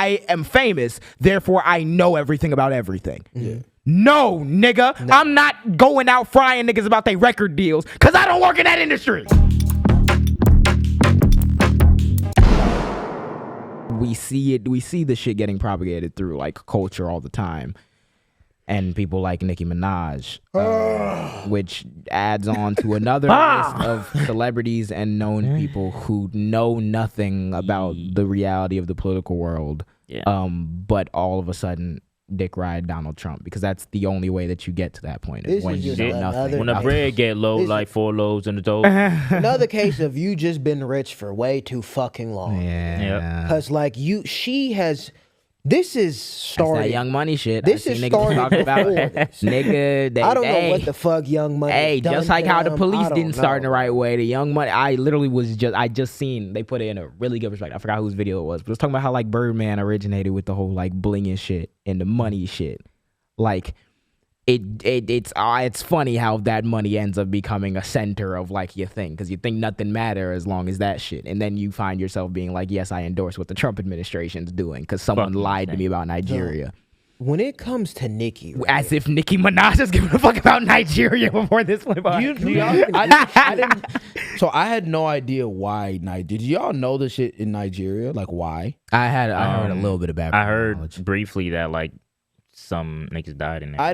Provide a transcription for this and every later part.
I am famous, therefore I know everything about everything. Yeah. No, nigga. No. I'm not going out frying niggas about their record deals because I don't work in that industry. We see the shit getting propagated through like culture all the time. And people like Nicki Minaj, which adds on to another list of celebrities and known people who know nothing about the reality of the political world, but all of a sudden dick ride Donald Trump, because that's the only way that you get to that point. Is when you know nothing. When the bread get low, like 4 loaves in the dough. Another case of you just been rich for way too fucking long. Yeah. Because like she has... This is starting. That's that Young Money shit. This is starting talking about nigga. I don't know what the fuck Young Money. Hey, just like how the police didn't start in the right way. The Young Money. I just seen they put it in a really good perspective. I forgot whose video it was, but it was talking about how like Birdman originated with the whole like blinging shit and the money shit. Like it's funny how that money ends up becoming a center of like your thing, because you think nothing matter as long as that shit, and then you find yourself being like, yes, I endorse what the Trump administration's doing because someone lied to me about Nigeria. When it comes to Nicki, right? As if Nicki Minaj is giving a fuck about Nigeria before this went by. I didn't. So I had no idea why. Did y'all know the shit in Nigeria? Like why? I heard a little bit about. I heard briefly that like some niggas died in there. I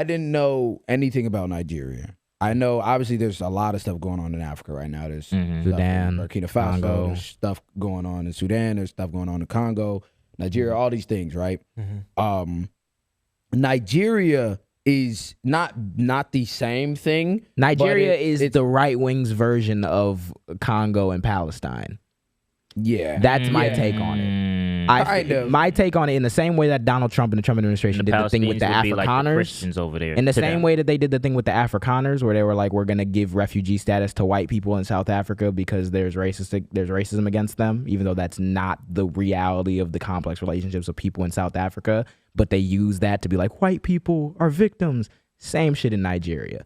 didn't know anything about Nigeria. I know obviously there's a lot of stuff going on in Africa right now. There's Sudan, Burkina Faso, Congo. There's stuff going on in Sudan, there's stuff going on in Congo, Nigeria, all these things, right? Nigeria is not the same thing. Nigeria is the right wing's version of Congo and Palestine. Yeah. That's my take on it. My take on it, in the same way that Donald Trump and the Trump administration did the thing with the Afrikaners, like over there, in the same way that they did the thing with the Afrikaners, where they were like, we're going to give refugee status to white people in South Africa because there's racism against them, even though that's not the reality of the complex relationships of people in South Africa. But they use that to be like, white people are victims. Same shit in Nigeria.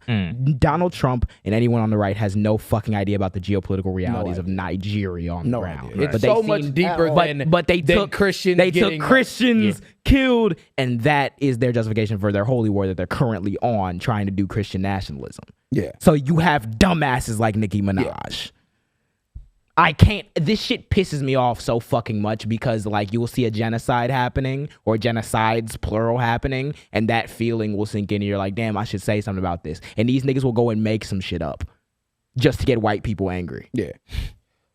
Donald Trump and anyone on the right has no fucking idea about the geopolitical realities of Nigeria on the ground. Idea. It's so much deeper than they took Christians. They took Christians killed, and that is their justification for their holy war that they're currently on, trying to do Christian nationalism. Yeah. So you have dumbasses like Nicki Minaj. Yeah. I can't, this shit pisses me off so fucking much, because like you will see a genocide happening, or genocides plural happening, and that feeling will sink in and you're like, damn, I should say something about this. And these niggas will go and make some shit up just to get white people angry. Yeah.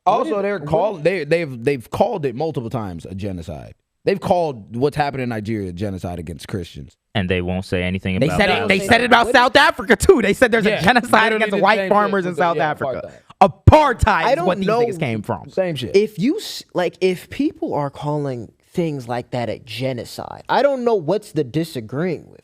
Also, they've called it multiple times a genocide. They've called what's happening in Nigeria a genocide against Christians. And they won't say anything about that. They said it about South Africa too. They said there's a genocide against white farmers in South Africa. Apartheid is what these niggas came from. Same shit. If people are calling things like that a genocide, I don't know what's the disagreeing with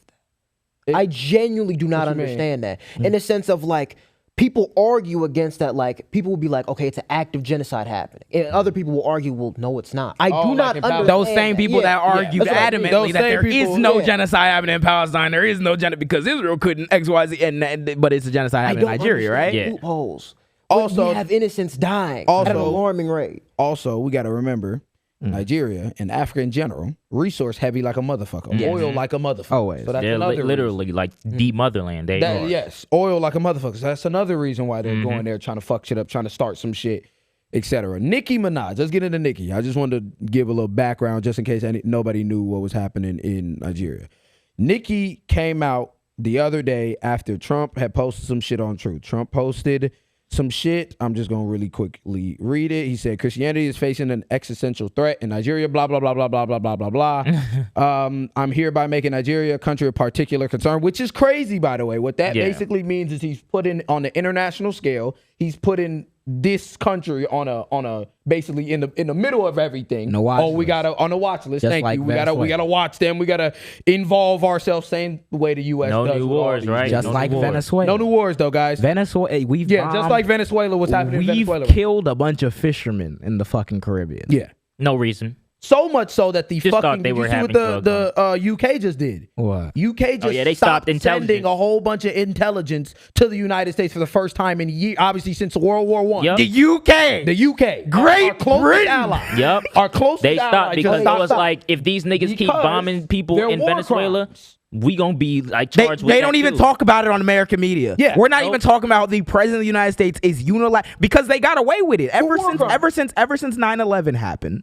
that. I genuinely do not understand that. In the sense of like, people argue against that, like, people will be like, okay, it's an act of genocide happening. And other people will argue, well, no, it's not. I do not understand those same people that argue adamantly that there is no genocide happening in Palestine. There is no genocide because Israel couldn't XYZ, but it's a genocide happening in Nigeria, right? Loopholes. Also, we have innocents dying at an alarming rate. Also, we got to remember, Nigeria and Africa in general, resource heavy like a motherfucker. Oil like a motherfucker. Always. So that's they're literally like the motherland. Yes, oil like a motherfucker. So that's another reason why they're going there trying to fuck shit up, trying to start some shit, etc. Nicki Minaj. Let's get into Nicki. I just wanted to give a little background just in case nobody knew what was happening in Nigeria. Nicki came out the other day after Trump had posted some shit on Truth. Trump posted some shit. I'm just going to really quickly read it. He said, Christianity is facing an existential threat in Nigeria, blah, blah, blah, blah, blah, blah, blah, blah, blah. I'm hereby making Nigeria a country of particular concern, which is crazy, by the way. What that basically means is he's putting on the international scale, he's putting this country on a basically in the middle of everything. We gotta on a watch list. Just Thank like you. We gotta watch them. We gotta involve ourselves same way the U.S. No does. new wars, right? Just like Venezuela. No new wars though, guys. Venezuela. Just like Venezuela. What's happening in Venezuela? We've killed a bunch of fishermen in the fucking Caribbean. Yeah. No reason. So much so that the Just fucking thought they were you see having what the UK just did. What? UK just they stopped stopped sending intelligence. a whole bunch of intelligence to the United States for the first time in years, obviously since World War One. Yep. The UK. The UK, Great our closest Britain. ally. Yep. Our closest They ally stopped because just it was stopped. like, if these niggas keep Because bombing people they're in war Venezuela, crimes. we gonna be like They, charged with they that don't even too. talk about it on American media. Yeah. We're not Nope. even talking about the president of the United States is unilateral because they got away with it ever war since crimes. 9/11 happened.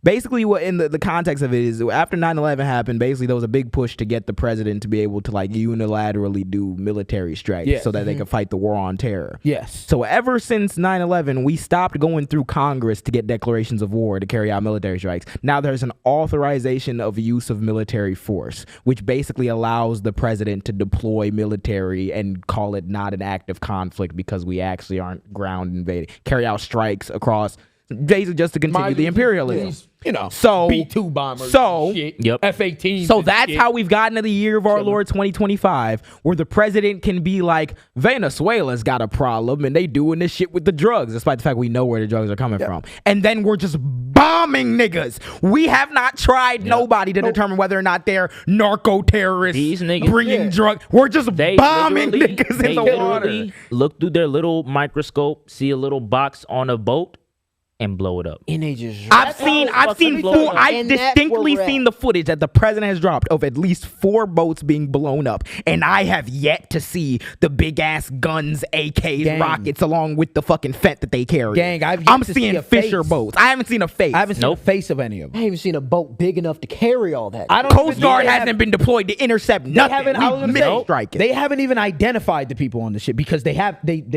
Basically, what in the context of it is after 9/11 happened, basically there was a big push to get the president to be able to like unilaterally do military strikes Yes. so that they could fight the war on terror. Yes. So ever since 9/11, we stopped going through Congress to get declarations of war to carry out military strikes. Now there's an authorization of use of military force, which basically allows the president to deploy military and call it not an active conflict because we actually aren't ground invading, carry out strikes across, basically just to continue the imperialism. You know, So- B-2 bombers, so- and shit, Yep. F-18. So that's how we've gotten to the year of our Lord 2025, where the president can be like, Venezuela's got a problem and they doing this shit with the drugs, despite the fact we know where the drugs are coming from. And then we're just bombing niggas. We have not tried nobody to determine whether or not they're narco terrorists These niggas- bringing drugs. We're just They bombing literally- niggas they in the water. literally look through their little microscope, see a little box on a boat, and blow it up. And they just I've fucking seen blow up. I've And that's distinctly where we're seen at. the footage that the president has dropped of at least 4 boats being blown up, and I have yet to see the big ass guns, AKs, Gang. rockets, along with the fucking fent that they carry. Gang, I'm to see seeing a Fisher face. boats. I haven't seen a face. I haven't seen Nope. the face of any of them. I haven't seen a boat big enough to carry all that. I don't Coast even- Guard they hasn't been deployed to intercept nothing. haven't- I was We gonna say, missed striking. They haven't even identified the people on the shit because they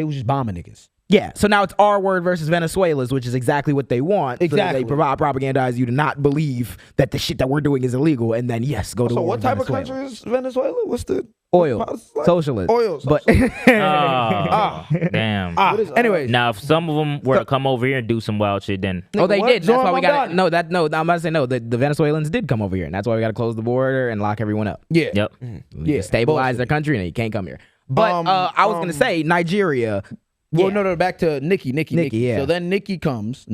was just bombing niggas. Yeah, so now it's our word versus Venezuela's, which is exactly what they want. Exactly. So that they propagandize you to not believe that the shit that we're doing is illegal, and then yes, go to So war what with type of Venezuela. country is Venezuela? What's the Oil, what's like- socialist, Oil, but Damn. Anyways, Now, if some of them were to come over here and do some wild shit, then oh, they what? did. That's Join why we my got body. no. I'm about to say no. The Venezuelans did come over here, and that's why we got to close the border and lock everyone up. yeah, yep. yeah, Stabilize bullshit. their country, and you can't come here. But I was gonna say Nigeria. Well, Yeah. no, back to Nicki. yeah. So then Nicki comes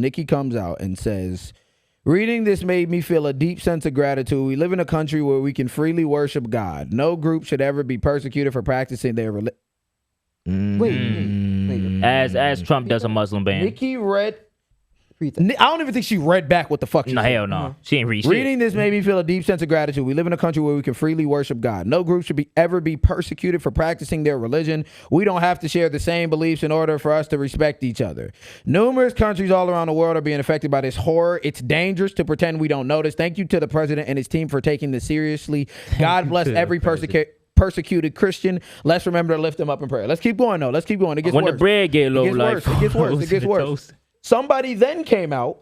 out and says, reading this made me feel a deep sense of gratitude. We live in a country where we can freely worship God. No group should ever be persecuted for practicing their religion. Wait. As Trump does a Muslim ban. Nicki read. Read that. I don't even think she read back what the fuck she No, said. hell no. She ain't read shit. Reading this made me feel a deep sense of gratitude. We live in a country where we can freely worship God. No group should ever be persecuted for practicing their religion. We don't have to share the same beliefs in order for us to respect each other. Numerous countries all around the world are being affected by this horror. It's dangerous to pretend we don't notice. Thank you to the president and his team for taking this seriously. God bless every persecuted Christian. Let's remember to lift them up in prayer. Let's keep going though. Let's keep going. It gets When worse. the bread get low, It gets like worse. It gets worse. It gets worse. toast. Somebody then came out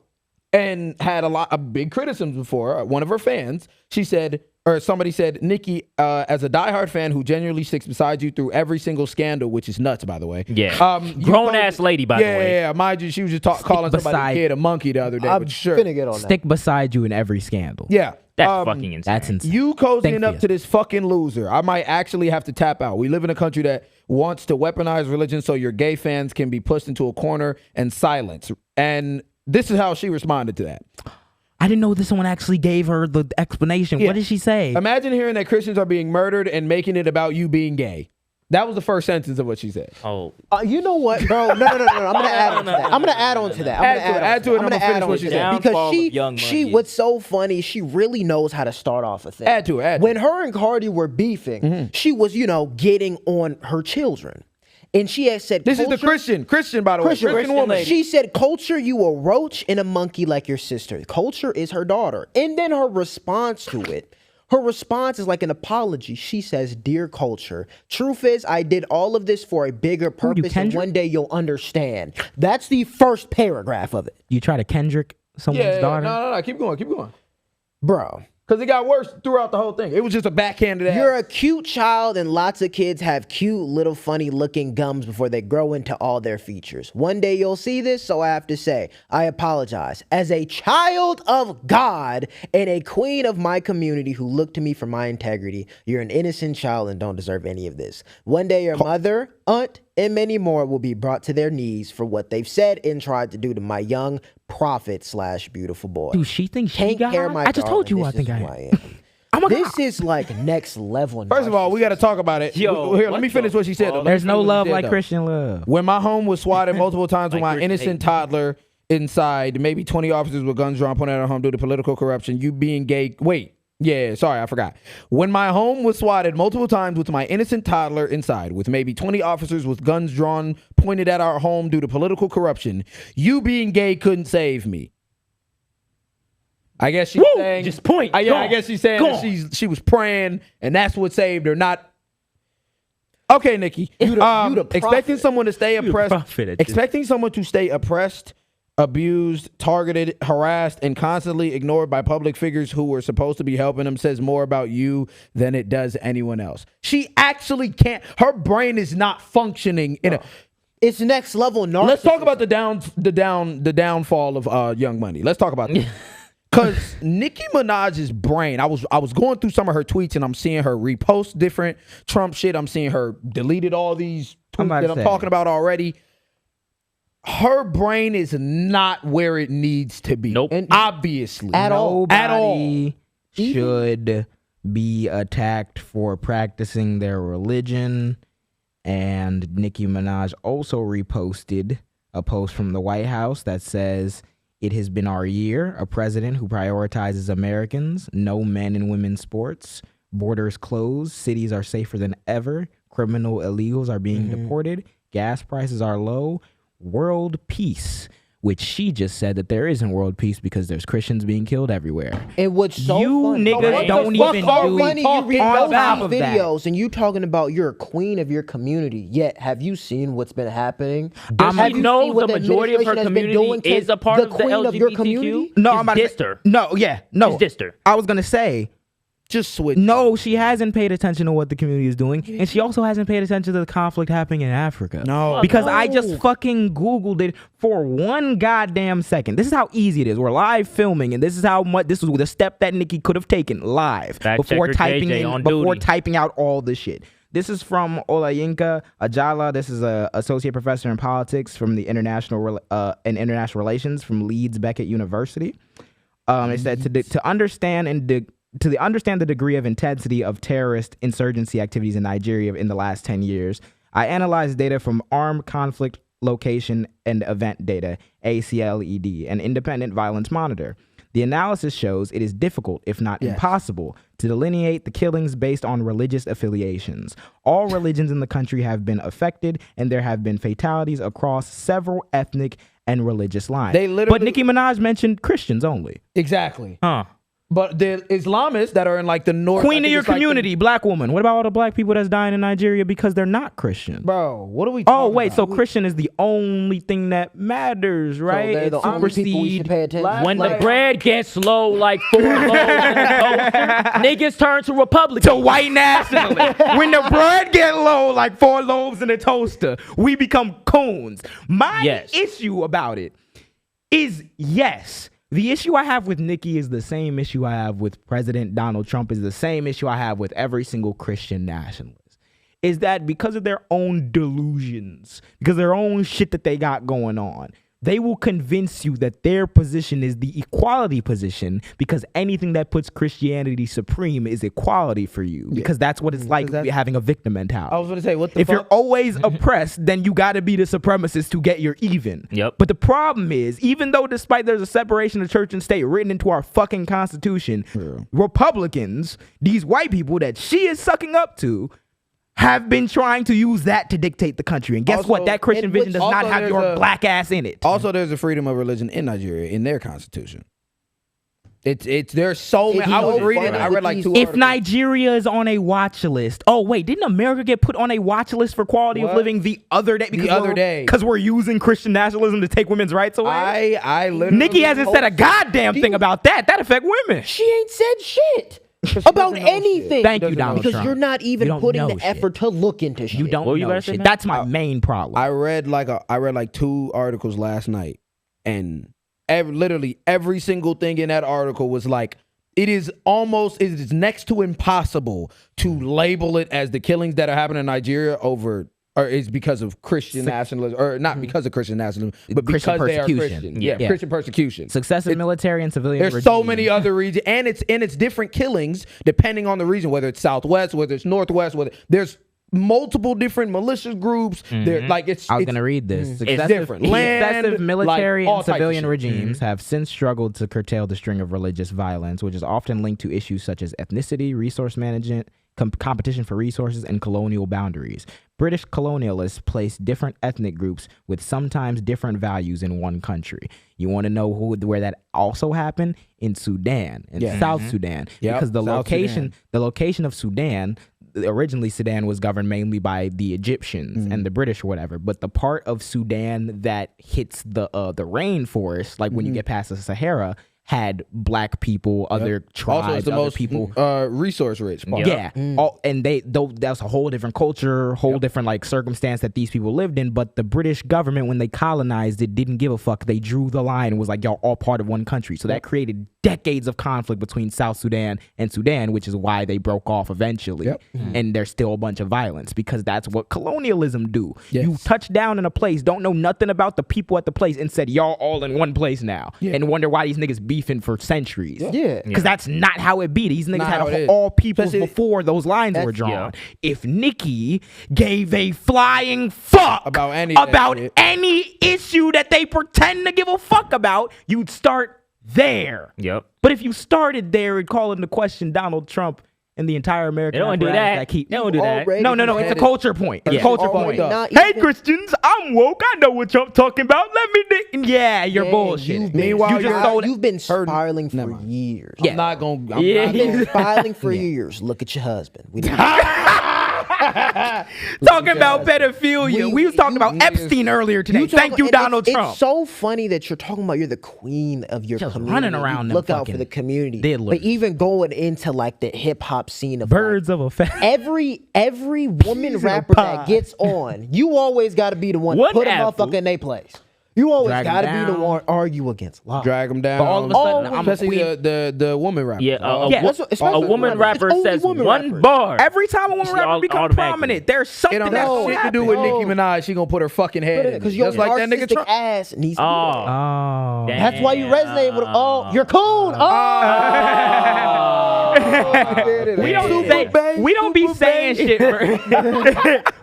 and had a lot of big criticisms before. One of her fans, she said, or somebody said, Nicki, as a diehard fan who genuinely sticks beside you through every single scandal, which is nuts, by the way. Yeah. you Grown called- ass lady, by the way. Yeah, mind you, she was just calling somebody beside- a kid a monkey the other day. I'm but sure. finna get on that. Stick beside you in every scandal. Yeah. That's fucking insane. That's insane. You cozying Thank up you. to this fucking loser. I might actually have to tap out. We live in a country that wants to weaponize religion so your gay fans can be pushed into a corner and silenced. And this is how she responded to that. I didn't know this one actually gave her the explanation. Yeah. What did she say? Imagine hearing that Christians are being murdered and making it about you being gay. That was the first sentence of what she said. Oh, You know what, bro? No. I'm gonna add on to that. I'm gonna add on to that. Add to it, and I'm gonna finish what she said. Downfall Because of young she, money. what's so funny, she really knows how to start off a thing. Add to it. When her and Cardi were beefing, she was, getting on her children. And she had said, This is the culture- Christian, by the way. Christian woman. She said, culture, you a roach and a monkey like your sister. Culture is her daughter. And then her response to it, her response is like an apology. She says, dear culture, truth is I did all of this for a bigger purpose and Kendrick? one day you'll understand. That's the first paragraph of it. You try to Kendrick someone's Yeah, daughter? no. Keep going. Bro. Because it got worse throughout the whole thing. It was just a backhanded ass. You're a cute child, and lots of kids have cute, little, funny-looking gums before they grow into all their features. One day you'll see this, so I have to say, I apologize. As a child of God and a queen of my community who looked to me for my integrity, you're an innocent child and don't deserve any of this. One day your mother, aunt, and many more will be brought to their knees for what they've said and tried to do to my young, prophet / beautiful boy. Dude, she thinks she Can't got care high? my I just told darling, you I this think is I who am. am. Oh my This God. is like next level. First of all, we got to talk about it. Yo, Here, let what me finish the what she said. fuck? There's no love like though. Christian love. When my home was swatted multiple times with Like my Christian innocent hate. toddler inside, maybe 20 officers with guns drawn pointed at our home due to political corruption, you being gay. Wait. Yeah, sorry, I forgot. When my home was swatted multiple times with my innocent toddler inside, with maybe 20 officers with guns drawn pointed at our home due to political corruption, you being gay couldn't save me. I guess she's saying just point. I Go guess she's saying Go that she was praying and that's what saved her, not. Okay, Nikki. You the Expecting prophet. someone to stay the oppressed. prophet at this. Expecting someone to stay oppressed, abused, targeted, harassed, and constantly ignored by public figures who were supposed to be helping them says more about you than it does anyone else. She actually can't. Her brain is not functioning in a. It's next level narcissism. Let's talk about the downfall of Young Money. Let's talk about that. Cause Nicki Minaj's brain, I was going through some of her tweets and I'm seeing her repost different Trump shit. I'm seeing her deleted all these tweets that I'm talking about already. Her brain is not where it needs to be. Nope. And Obviously. At all. At all. Nobody should be attacked for practicing their religion. And Nicki Minaj also reposted a post from the White House that says, "It has been our year, a president who prioritizes Americans, no men and women's sports, borders closed, cities are safer than ever, criminal illegals are being deported, gas prices are low, world peace," which she just said that there isn't world peace because there's Christians being killed everywhere. And what's so You funny, niggas what don't the fuck even are do funny, you on repost top these of that. videos and you talking about you're a queen of your community. Yet, have you seen what's been happening? Does Have she you know seen what the majority of her administration has been community doing to is a part the of the queen of your LGBTQ? community? No, It's I'm about to dissed say, her. no. It's dissed her. I was gonna say, Just switch. no, she hasn't paid attention to what the community is doing, and she also hasn't paid attention to the conflict happening in Africa. No. Because I just fucking Googled it for one goddamn second. This is how easy it is. We're live filming, and this is how much this was the step that Nicki could have taken live Fact before checker typing JJ in, on before duty. typing out all the shit. This is from Olayinka Ajala. This is a associate professor in politics from the international relations from Leeds Beckett University. It said to understand the degree of intensity of terrorist insurgency activities in Nigeria in the last 10 years, I analyzed data from Armed Conflict Location and Event Data, ACLED, an independent violence monitor. The analysis shows it is difficult, if not impossible, to delineate the killings based on religious affiliations. All religions in the country have been affected, and there have been fatalities across several ethnic and religious lines. But Nicki Minaj mentioned Christians only. Exactly. Huh. But the Islamists that are in like the north, Queen of your community, black woman. What about all the black people that's dying in Nigeria because they're not Christian? Bro, what are we talking Oh, wait, about? so Christian is the only thing that matters, right? they're the It only people we should supersedes- pay attention. When the bread gets low, like 4 loaves in the toaster, niggas turn to Republicans. to white nationalists. When the bread get low, like 4 loaves in a toaster, we become coons. My issue about it is, yes, the issue I have with Nicki is the same issue I have with President Donald Trump, is the same issue I have with every single Christian nationalist. Is that because of their own delusions, because of their own shit that they got going on, they will convince you that their position is the equality position because anything that puts Christianity supreme is equality for you because that's what it's like having a victim mentality. I was going to say, what the If fuck? you're always oppressed, then you got to be the supremacist to get your even. Yep. But the problem is, even though despite there's a separation of church and state written into our fucking constitution, Republicans, these white people that she is sucking up to, have been trying to use that to dictate the country. And guess Also, what? That Christian and vision which- does not also have there's your a- black ass in it. Also, there's a freedom of religion in Nigeria in their constitution. It's there's so many. I was reading. I read like 2 If articles. Nigeria is on a watch list, oh wait, didn't America get put on a watch list for quality of What? living the other day? Because we're using Christian nationalism to take women's rights away. I literally. Nikki hasn't said a goddamn thing about that. That affect women. She ain't said shit about anything. Thank you, Donald Because Trump. you're not even You don't putting know the shit. effort to look into shit. You don't What were you know about to say, shit. man? That's my main problem. I read like 2 articles last night, and literally every single thing in that article was like, it is next to impossible to label it as the killings that are happening in Nigeria over or is because of Christian nationalism, or not because of Christian nationalism, but Christian because they are persecution. Christian. Yeah. Christian persecution. Successive military and civilian There's regimes. so many other regions, and it's different killings depending on the region, whether it's Southwest, whether it's Northwest, whether there's multiple different militia groups. They're like I was gonna read this. It's different. Land, Successive military like, all and types of civilian shit. regimes have since struggled to curtail the string of religious violence, which is often linked to issues such as ethnicity, resource management, competition for resources, and colonial boundaries. British colonialists placed different ethnic groups with sometimes different values in one country. You want to know where that also happened? In Sudan, in South Sudan, because the location of Sudan. Originally, Sudan was governed mainly by the Egyptians and the British or whatever, but the part of Sudan that hits the rainforest, like when you get past the Sahara, had black people, other tribes, also, it's the other most people. resource rich part. Yeah, and that's a whole different culture, whole different like circumstance that these people lived in. But the British government, when they colonized it, didn't give a fuck. They drew the line and was like, y'all all part of one country. So that created decades of conflict between South Sudan and Sudan, which is why they broke off eventually. And there's still a bunch of violence because that's what colonialism do. You touch down in a place, don't know nothing about the people at the place, and said y'all all in one place now, and wonder why these niggas beefing for centuries. Because that's not how it be. These niggas had all peoples before those lines were drawn. If Nicki gave a flying fuck about any issue that they pretend to give a fuck about, you'd start there. But if you started there and call into question Donald Trump and the entire American They don't do that. They don't do that. No, it's a culture point. It's a culture point. Hey, Christians, I'm woke. I know what you're talking about. Let me yeah, you're bullshit. Meanwhile, you've been spiraling for years. I'm not gonna. You've been spiraling for years. Look at your husband. Talking about pedophilia. We was talking about Epstein earlier today. Thank you, Donald Trump. It's so funny that you're talking about you're the queen of your Just community. running around them Look out for the community. diddlers. But even going into like the hip hop scene of Birds of a feather. every woman rapper that gets on, you always got to be the one to put a motherfucker in their place. You always got to be the one argue against law. Drag them down. But all of a sudden, I'm especially the woman rapper. A woman rapper says one bar. Every time a woman rapper becomes prominent, there's something It don't that's have shit to do with Nicki Minaj. She gonna put her fucking head in. Because your Just like that nigga Trump. ass needs to Oh. That's why you resonate with him. Oh, you're cool. We don't be saying shit for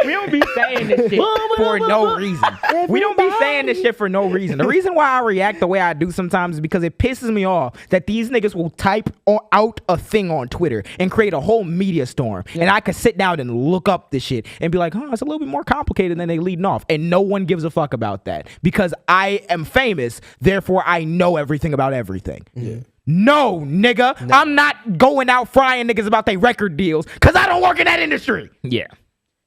we don't be saying this shit for no reason. We don't be saying this shit for no reason. The reason why I react the way I do sometimes is because it pisses me off that these niggas will type out a thing on Twitter and create a whole media storm. And I could sit down and look up this shit and be like, it's a little bit more complicated than they leading off. And no one gives a fuck about that because I am famous. Therefore, I know everything about everything. No, nigga. No. I'm not going out frying niggas about their record deals because I don't work in that industry.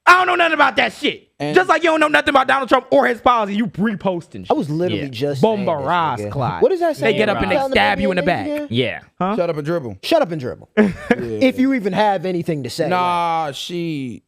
I don't know nothing about that shit. And just like you don't know nothing about Donald Trump or his policy, you reposting shit. I was literally just Bombaras Clyde. What does that say? They get up and they stab you in the back. Huh? Shut up and dribble. Shut up and dribble. If you even have anything to say. Nah, she...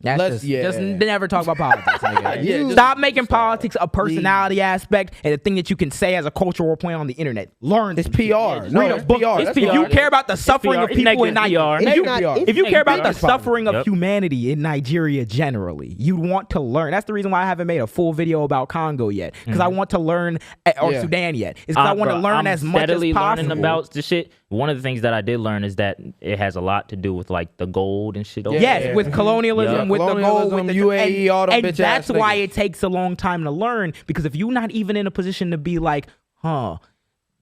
Just never talk about politics, nigga. Stop making politics a personality aspect and a thing that you can say as a cultural point on the internet. Learn. It's PR. Read a book. If you care about the suffering of people in Nigeria, if you care about the suffering of humanity in Nigeria generally, you want to learn. That's the reason why I haven't made a full video about Congo yet, because I want to learn, or Sudan yet. It's because I want to learn as much as possible. Learning about the shit. One of the things that I did learn is that it has a lot to do with like the gold and shit. Yes, with colonialism, with the gold, with the UAE, all them bitch ass that's why niggas. it takes a long time to learn, because if you're not even in a position to be like,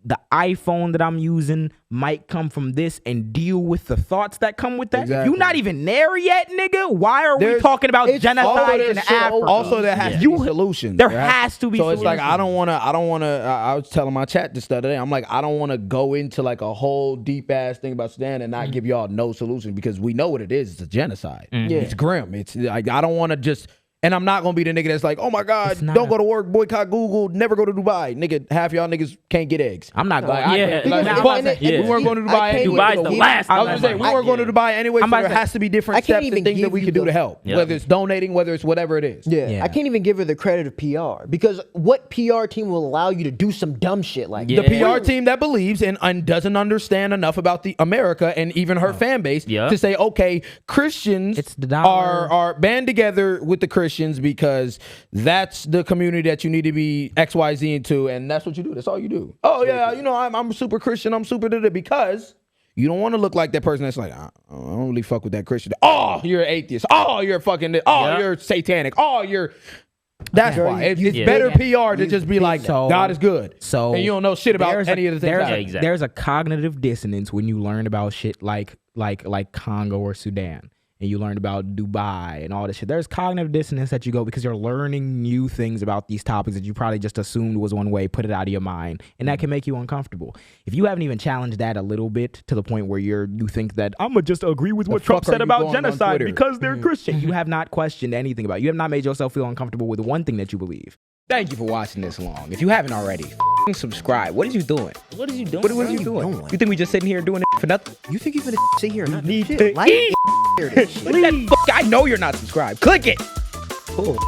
the iPhone that I'm using might come from this and deal with the thoughts that come with that. If you're not even there yet, nigga, why are we talking about genocide in Africa? Also, there has to be solutions. There has to be solutions. So it's like, I was telling my chat this the other day, I'm like, I don't want to go into like a whole deep ass thing about Sudan and not give y'all no solution, because we know what it is. It's a genocide. It's grim. It's like, I don't want to just... And I'm not going to be the nigga that's like, oh my God, don't go to work, boycott Google, never go to Dubai. Nigga, half y'all niggas can't get eggs. I'm not going. We weren't going to Dubai anyway. Dubai's the last. I was going to say, we weren't going to Dubai anyway, so there has to be different steps and things that we can do to help. Whether it's donating, whether it's whatever it is. I can't even give her the credit of PR, because what PR team will allow you to do some dumb shit like that? The PR team that believes and doesn't understand enough about the America and even her fan base to say, okay, Christians are band together with the Christians. Christians because that's the community that you need to be XYZ into, and that's what you do. That's all you do. Oh yeah, you know, I'm super Christian. I'm super because you don't want to look like that person that's like, I don't really fuck with that Christian. Oh, you're an atheist. Oh, you're fucking. Oh, you're satanic. Oh, you're. That's why it's better PR to just be like, God is good. So and you don't know shit about any of the things. There's a cognitive dissonance when you learn about shit like Congo or Sudan, and you learn about Dubai and all this shit. There's cognitive dissonance that you go because you're learning new things about these topics that you probably just assumed was one way, put it out of your mind, and that can make you uncomfortable. If you haven't even challenged that a little bit to the point where you think that I'm gonna just agree with what Trump said about genocide because they're Christian, you have not questioned anything about it. You have not made yourself feel uncomfortable with one thing that you believe. Thank you for watching this long. If you haven't already, subscribe. What are you doing? What are you doing? What are you doing? You think we just sitting here doing it for nothing? You think you're gonna sit here and not need do to shit? Like, I know you're not subscribed. Click it. cool.